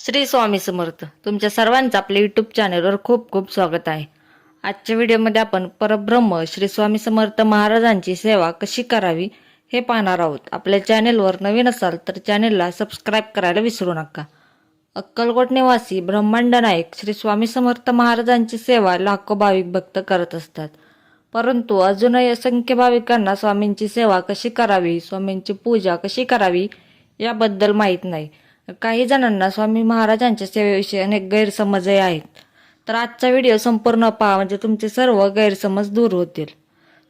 श्री स्वामी समर्थ. तुमच्या सर्वांचं आपल्या यूट्यूब चॅनलवर खूप खूप स्वागत आहे. आजच्या व्हिडिओमध्ये आपण परब्रह्म श्री स्वामी समर्थ महाराजांची सेवा कशी करावी हे पाहणार आहोत. आपल्या चॅनलवर नवीन असाल तर चॅनलला सबस्क्राईब करायला विसरू नका. अक्कलकोट निवासी ब्रह्मांड नायक श्री स्वामी समर्थ महाराजांची सेवा लाखो भाविक भक्त करत असतात. परंतु अजूनही असंख्य भाविकांना स्वामींची सेवा कशी करावी, स्वामींची पूजा कशी करावी याबद्दल माहीत नाही. काही जणांना स्वामी महाराजांच्या सेवेविषयी अनेक गैरसमजही आहेत. तर आजचा व्हिडिओ संपूर्ण पहा, म्हणजे तुमचे सर्व गैरसमज दूर होतील.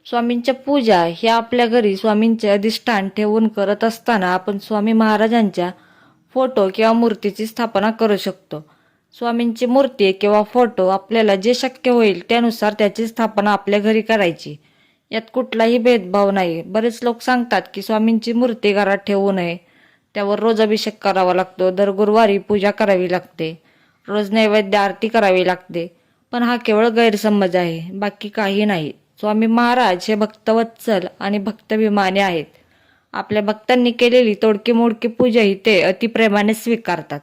स्वामींच्या पूजा ही आपल्या घरी स्वामींचे अधिष्ठान ठेवून करत असताना आपण स्वामी महाराजांच्या फोटो किंवा मूर्तीची स्थापना करू शकतो. स्वामींची मूर्ती किंवा फोटो आपल्याला जे शक्य होईल त्यानुसार त्याची स्थापना आपल्या घरी करायची. यात कुठलाही भेदभाव नाही. बरेच लोक सांगतात की स्वामींची मूर्ती घरात ठेवू नये, त्यावर रोज अभिषेक करावा लागतो, दर गुरुवारी पूजा करावी लागते, रोज नैवेद्य आरती करावी लागते. पण हा केवळ गैरसमज आहे, बाकी काही नाही. स्वामी महाराज हे भक्तवत्सल आणि भक्तभिमानी आहेत. आपल्या भक्तांनी केलेली तोडकी मोडकी पूजाही ते अतिप्रेमाने स्वीकारतात.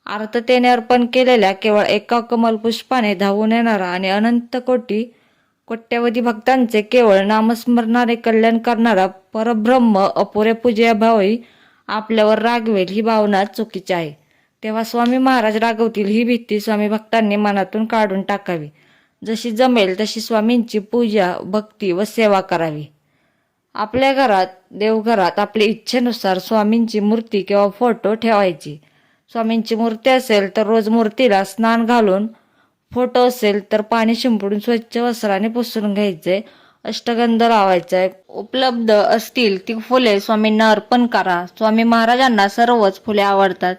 आर्ततेने अर्पण केलेल्या केवळ एका कमल पुष्पाने धावून येणारा आणि अनंत कोट्यावधी भक्तांचे केवळ नामस्मरणाने कल्याण करणारा परब्रह्म अपुऱ्या पूजेअभावी आपल्यावर रागवेल ही भावना चुकीची आहे. तेव्हा स्वामी महाराज रागवतील ही भीती स्वामी भक्तांनी मनातून काढून टाकावी. जशी जमेल तशी स्वामींची पूजा, भक्ती व सेवा करावी. आपल्या घरात, देवघरात आपल्या इच्छेनुसार स्वामींची मूर्ती किंवा फोटो ठेवायची. स्वामींची मूर्ती असेल तर रोज मूर्तीला स्नान घालून, फोटो असेल तर पाणी शिंपडून स्वच्छ वस्त्राने पुसून घ्यायचे, अष्टगंध लावायचा. उपलब्ध असतील ती फुले स्वामींना अर्पण करा. स्वामी महाराजांना सर्वच फुले आवडतात,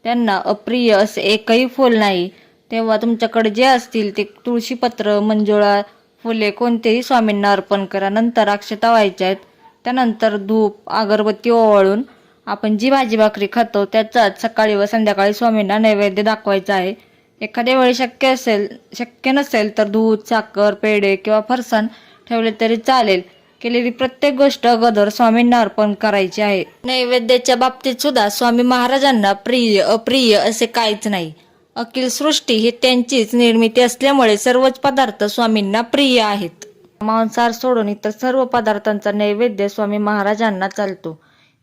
त्यांना अप्रिय असे एकही फूल नाही. तेव्हा तुमच्याकडे जे असतील ते तुळशीपत्र, मंजुळा, फुले कोणतेही स्वामींना अर्पण करा. नंतर अक्षता व्हायच्या आहेत. त्यानंतर धूप, अगरबत्ती ओवाळून आपण जी भाजी भाकरी खातो त्याचाच सकाळी व संध्याकाळी स्वामींना नैवेद्य दाखवायचा आहे. एखाद्या वेळी शक्य नसेल तर दूध, साखर, पेढे किंवा फरसाण ठेवले तरी चालेल. केलेली प्रत्येक गोष्ट अगोदर स्वामींना अर्पण करायची आहे. नैवेद्याच्या बाबतीत सुद्धा स्वामी महाराजांना प्रिय अप्रिय असे काहीच नाही. अखिल सृष्टी ही त्यांचीच निर्मिती असल्यामुळे सर्वच पदार्थ स्वामींना प्रिय आहेत. मांसाहार सोडून इतर सर्व पदार्थांचा नैवेद्य स्वामी महाराजांना चालतो.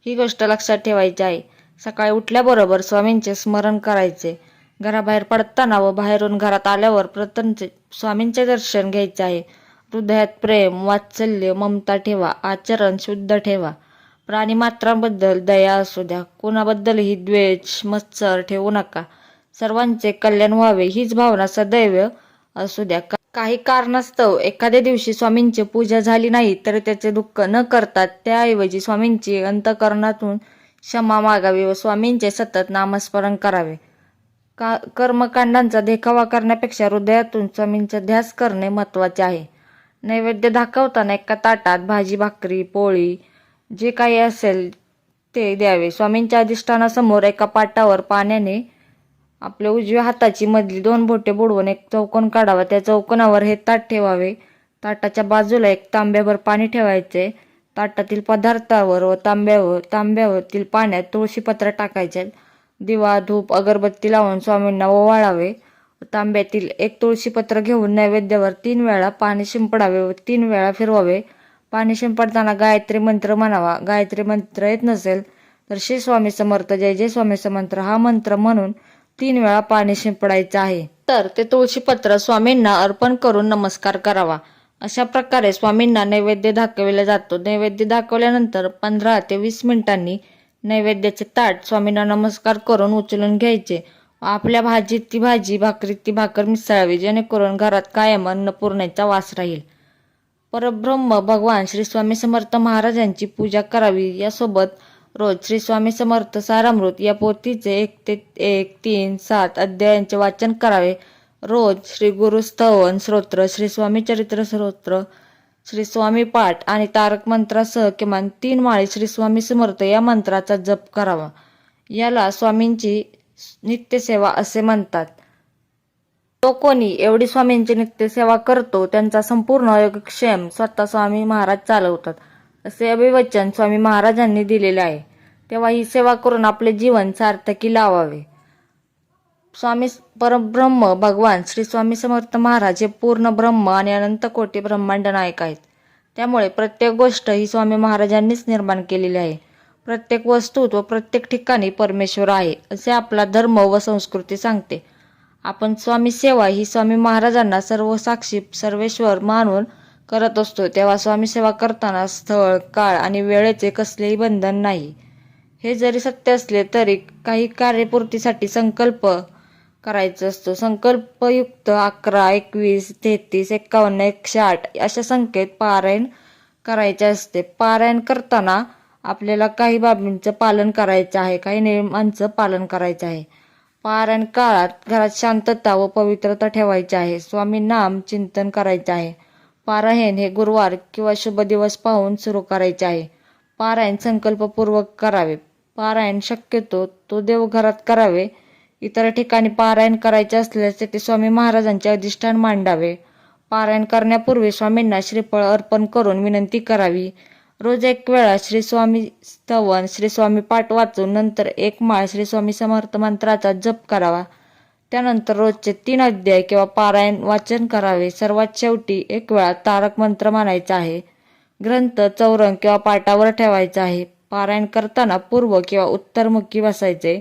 ही गोष्ट लक्षात ठेवायची आहे. सकाळी उठल्याबरोबर स्वामींचे स्मरण करायचे. घराबाहेर पडताना व बाहेरून घरात आल्यावर प्रथम स्वामींचे दर्शन घ्यायचे आहे. हृदयात प्रेम, वात्सल्य, ममता ठेवा. आचरण शुद्ध ठेवा. प्राणीमात्रांबद्दल दया असू द्या. कोणाबद्दलही द्वेष, मत्सर ठेवू नका. सर्वांचे कल्याण व्हावे हीच भावना सदैव असू द्या. काही कारणास्तव एखाद्या दिवशी स्वामींची पूजा झाली नाही तर त्याचे दुःख न करता त्याऐवजी स्वामींची अंतःकरणातून क्षमा मागावी व स्वामींचे सतत नामस्मरण करावे. कर्मकांडांचा देखावा करण्यापेक्षा हृदयातून स्वामींचा ध्यास करणे महत्त्वाचे आहे. नैवेद्य दाखवताना एका ताटात भाजी, भाकरी, पोळी जे काही असेल ते द्यावे. स्वामींच्या अधिष्ठानासमोर एका पाटावर पाण्याने आपल्या उजव्या हाताची मधली 2 बोटे बुडवून एक चौकोन काढावा. त्या चौकोनावर हे ताट ठेवावे. ताटाच्या बाजूला एक तांब्याभर पाणी ठेवायचे. ताटातील पदार्थावर व तांब्यावरील पाण्यात तुळशीपत्र टाकायचे. दिवा, धूप, अगरबत्ती लावून स्वामींना ओवाळावे. तांब्यातील एक तुळशीपत्र घेऊन नैवेद्यावर 3 वेळा पाणी शिंपडावे व 3 वेळा फिरवावे. पाणी शिंपडताना गायत्री मंत्र म्हणावा. गायत्री मंत्र येत नसेल तर श्री स्वामी समर्थ, जय जय स्वामी समर्थ हा मंत्र म्हणून 3 वेळा पाणी शिंपडायचे आहे. तर ते तुळशीपत्र स्वामींना अर्पण करून नमस्कार करावा. अशा प्रकारे स्वामींना नैवेद्य दाखविला जातो. नैवेद्य दाखवल्यानंतर 15 ते 20 मिनिटांनी नैवेद्याचे ताट स्वामींना नमस्कार करून उचलून घ्यायचे. आपल्या भाजीत ती भाजी, भाकरीत ती भाकर मिसळावी, जेणेकरून घरात कायम अन्नपूर्णेचा वास राहील. परब्रह्म भगवान श्री स्वामी समर्थ महाराजांची पूजा करावी. यासोबत रोज श्री स्वामी समर्थ सारामृत या पोथीचे 1 ते 1, 3, 7 अध्यायांचे वाचन करावे. रोज श्री गुरु स्तवन स्तोत्र, श्री स्वामी चरित्र स्तोत्र, श्री स्वामी पाठ आणि तारक मंत्रासह किमान 3 माळी श्री स्वामी समर्थ या मंत्राचा जप करावा. याला स्वामींची नित्यसेवा असे म्हणतात. तो कोणी एवढी स्वामींची नित्यसेवा करतो त्यांचा संपूर्ण योगक्षेम स्वतः स्वामी महाराज चालवतात, असे अभिवचन स्वामी महाराजांनी दिलेले आहे. तेव्हा ही सेवा करून आपले जीवन सार्थकी लावावे. स्वामी परब्रह्म भगवान श्री स्वामी समर्थ महाराज हे पूर्ण ब्रह्म आणि अनंत कोटी ब्रह्मांड नायक आहेत. त्यामुळे प्रत्येक गोष्ट ही स्वामी महाराजांनीच निर्माण केलेली आहे. प्रत्येक वस्तू व प्रत्येक ठिकाणी परमेश्वर आहे असे आपला धर्म व संस्कृती सांगते. आपण स्वामी सेवा ही स्वामी महाराजांना सर्व साक्षी सर्वेश्वर मानून करत असतो. तेव्हा स्वामी सेवा करताना स्थळ, काळ आणि वेळेचे कसलेही बंधन नाही. हे जरी सत्य असले तरी काही कार्यपूर्तीसाठी संकल्प करायचा असतो. संकल्पयुक्त 11, 21, 33, 51, 108 अशा संख्येत पारायण करायचे असते. पारायण करताना आपल्याला काही बाबींचं पालन करायचं आहे, काही नियमांचं पालन करायचं आहे. पारायण काळात घरात शांतता व पवित्रता ठेवायची आहे. स्वामी नाम चिंतन करायचे आहे. पारायण हे गुरुवार किंवा शुभ दिवस पाहून सुरू करायचे आहे. पारायण संकल्पपूर्वक करावे. पारायण शक्यतो तो देवघरात करावे. इतर ठिकाणी पारायण करायचे असल्यास तेथे स्वामी महाराजांचे अधिष्ठान मांडावे. पारायण करण्यापूर्वी स्वामींना श्रीफळ अर्पण करून विनंती करावी. रोज एक वेळा श्री स्वामी स्तवन, श्री स्वामी पाठ वाचून नंतर एक माळ श्री स्वामी समर्थ मंत्राचा जप करावा. त्यानंतर रोजचे 3 अध्याय किंवा पारायण वाचन करावे. सर्वात शेवटी एक वेळा तारक मंत्र म्हणायचा आहे. ग्रंथ चौरंग किंवा पाटावर ठेवायचा आहे. पारायण करताना पूर्व किंवा उत्तरमुखी बसायचे.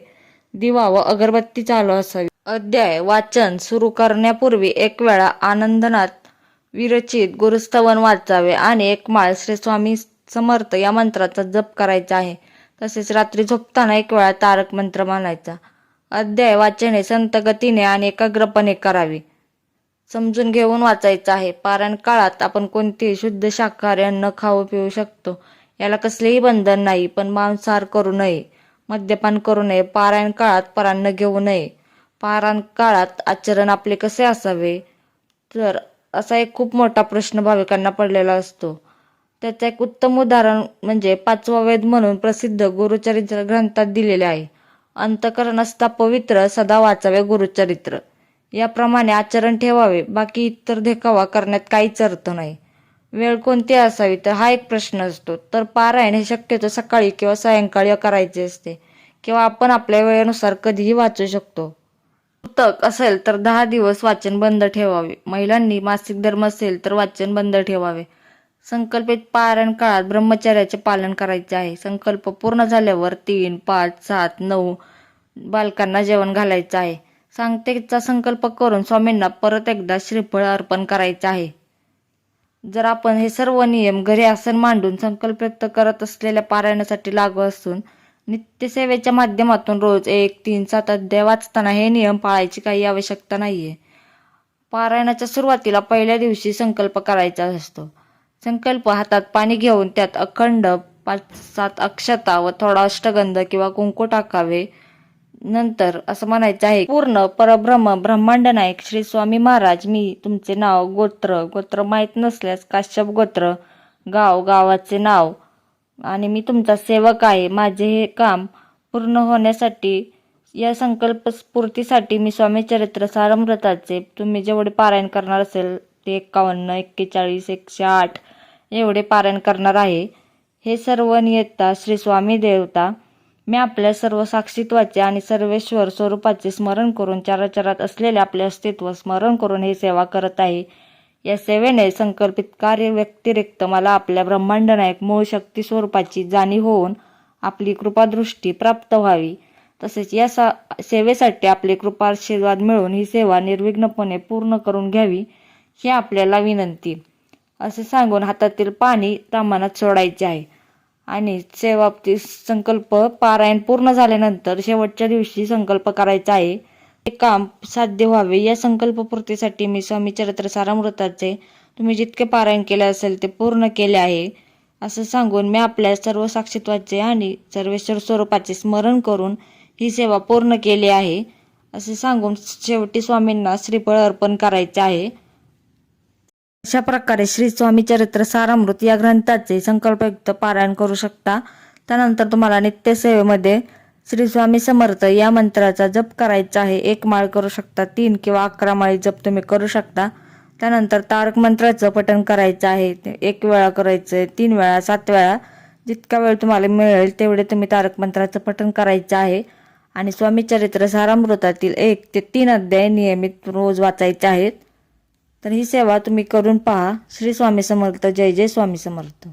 दिवा व अगरबत्ती चालू असावी. अध्याय वाचन सुरू करण्यापूर्वी एक वेळा आनंदनाथ विरचित गुरुस्तवन वाचावे आणि एक माळ श्री स्वामी समर्थ या मंत्राचा जप करायचा आहे. तसेच रात्री झोपताना एक वेळा तारक मंत्र म्हणायचा. अध्याय वाचने संत गतीने आणि एकाग्रपणे करावे. समजून घेऊन वाचायचं आहे. पारायण काळात आपण कोणतेही शुद्ध शाकाहारी अन्न खाऊ पिऊ शकतो. याला कसलेही बंधन नाही. पण मांसाहार करू नये, मद्यपान करू नये, पारायण काळात परान्न घेऊ नये. पारायण काळात आचरण आपले कसे असावे, तर असा एक खूप मोठा प्रश्न भाविकांना पडलेला असतो. त्याचं एक उत्तम उदाहरण म्हणजे 5वा वेद म्हणून प्रसिद्ध गुरुचरित्र ग्रंथात दिलेले आहे. अंतःकरण असता पवित्र, सदा वाचावे गुरुचरित्र. याप्रमाणे आचरण ठेवावे. बाकी इतर देखावा करण्यात काहीच अर्थ नाही. वेळ कोणती असावी तर हा एक प्रश्न असतो. तर पारायण हे शक्यतो सकाळी किंवा सायंकाळी करायचे असते किंवा आपण आपल्या वेळेनुसार कधीही वाचू शकतो. पुस्तक असेल तर 10 दिवस वाचन बंद ठेवावे. महिलांनी मासिक धर्म असेल तर वाचन बंद ठेवावे. संकल्पित पारायण काळात ब्रह्मचर्याचे पालन करायचे आहे. संकल्प पूर्ण झाल्यावर 3, 5, 7, 9 बालकांना जेवण घालायचं आहे. सांगतेचा संकल्प करून स्वामींना परत एकदा श्रीफळ अर्पण करायचे आहे. जर आपण हे सर्व नियम घरी आसन मांडून संकल्प व्यक्त करत असलेल्या पारायणासाठी लागू असून नित्यसेवेच्या माध्यमातून रोज 1, 3, 7 अध्याय वाचताना हे नियम पाळायची काही आवश्यकता नाहीये. पारायणाच्या सुरुवातीला पहिल्या दिवशी संकल्प करायचा असतो. संकल्प हातात पाणी घेऊन त्यात अखंड 5-7 अक्षता व थोडा अष्टगंध किंवा कुंकू टाकावे. नंतर असं म्हणायचं आहे, पूर्ण परब्रह्म ब्रह्मांड नायक श्री स्वामी महाराज, मी तुमचे नाव, गोत्र माहीत नसल्यास काश्यप गोत्र, गावाचे नाव आणि मी तुमचा सेवक आहे. माझे हे काम पूर्ण होण्यासाठी या संकल्प स्फूर्तीसाठी मी स्वामी चरित्र सारामृताचे तुम्ही जेवढे पारायण करणार असेल ते 51, 41, 108 एवढे पारायण करणार आहे. हे सर्व नियता श्री स्वामी देवता, मी आपल्या सर्व साक्षीत्वाचे आणि सर्वेश्वर स्वरूपाचे स्मरण करून चराचरात असलेले आपले अस्तित्व स्मरण करून हे सेवा करत आहे. या सेवेने संकल्पित कार्य व्यतिरिक्त मला आपल्या ब्रह्मांड नायक मूळ शक्ती स्वरूपाची जाणीव होऊन आपली कृपादृष्टी प्राप्त व्हावी. तसेच या सेवेसाठी आपले कृपाशीर्वाद मिळून ही सेवा निर्विघ्नपणे पूर्ण करून घ्यावी ही आपल्याला विनंती, असे सांगून हातातील पाणी प्रमाणात सोडायचे आहे. आणि सेवाप्ती संकल्प पारायण पूर्ण झाल्यानंतर शेवटच्या दिवशी संकल्प करायचा आहे. हे काम साध्य व्हावे या संकल्पपूर्तीसाठी मी स्वामी चरित्र सारामृताचे तुम्ही जितके पारायण केले असेल ते पूर्ण केले आहे, असं सांगून मी आपल्या सर्व साक्षीत्वाचे आणि सर्वेश्वर स्वरूपाचे स्मरण करून ही सेवा पूर्ण केली आहे, असे सांगून शेवटी स्वामींना श्रीफळ अर्पण करायचे आहे. अशा प्रकारे श्री स्वामी चरित्र सारामृत या ग्रंथाचे संकल्पयुक्त पारायण करू शकता. त्यानंतर तुम्हाला नित्यसेवेमध्ये श्री स्वामी समर्थ या मंत्राचा जप करायचा आहे. 1 माळ करू शकता, 3 किंवा 11 माळी जप तुम्ही करू शकता. त्यानंतर तारक मंत्राचं पठण करायचं आहे. 1 वेळा करायचं, 3 वेळा, 7 वेळा, जितका वेळ तुम्हाला मिळेल तेवढे तुम्ही तारक मंत्राचं पठण करायचं आहे. आणि स्वामी चरित्र सारामृतातील 1 ते 3 अध्याय नियमित रोज वाचायचे आहेत. तर ही सेवा तुम्ही करून पहा. श्री स्वामी समर्थ. जय जय स्वामी समर्थ.